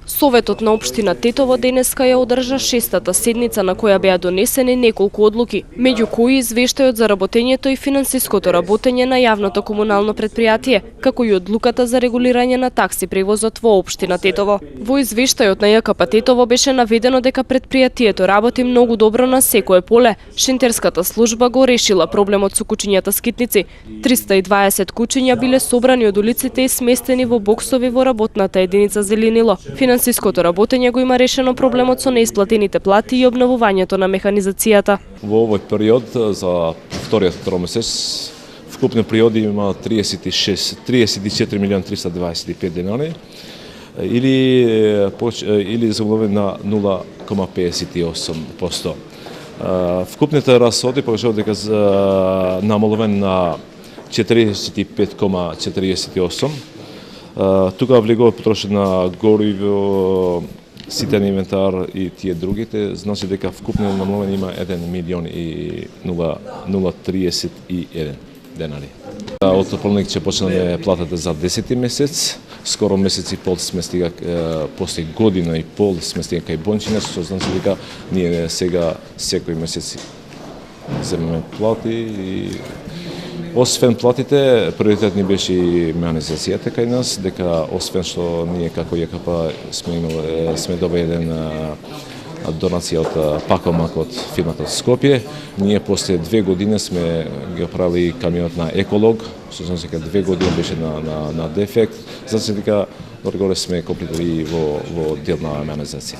Советот на општина Тетово денеска ја одржа 6-та седница на која беа донесени неколку одлуки, меѓу кои извештајот за работењето и финансиското работење на јавното комунално претпријатие, како и одлуката за регулирање на такси превозот во општина Тетово. Во извештајот на ЈКП Тетово беше наведено дека претпријатието работи многу добро на секое поле. Шинтерската служба го решила проблемот со кучињата скитници. 320 кучиња биле собрани од улиците и сместени во боксови во работната единица Зеленило. Финансиското работење го има решено проблемот со неисплатените плати и обновувањето на механизацијата. Во овој период за вториот тромесец вкупни приходи има 34 милион 325 денари или замалување на 0,58%. Вкупните расходи покажуваат дека намалување на 45,48%. Тука влегува потрошен на гориво, ситен инвентар и тие другите, значи дека вкупно намалување има 1 милион и 0,31 денари. Од понеделник ќе почнеме платата за 10 месец, скоро месец и пол сме стига, после година и пол сме стига кај Бончина, што значи дека ние сега секој месец земеме плати и освен платите, приоритет ни беше и механизацијата кај нас, дека освен што ние како ЈКП сме добили еден донација од Пакомак од фирмата од Скопје, ние после 2 години сме ги правили камионот на Еколог, што значи дека 2 години беше на дефект, значи дека одгоре сме комплетирали во дел на механизација.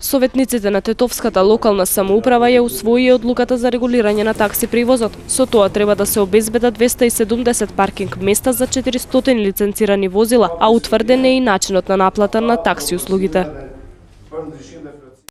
Советниците на Тетовската локална самоуправа ја усвои одлуката за регулирање на такси превозот. Со тоа треба да се обезбедат 270 паркинг места за 400 лиценцирани возила, а утврден е и начинот на наплата на такси услугите.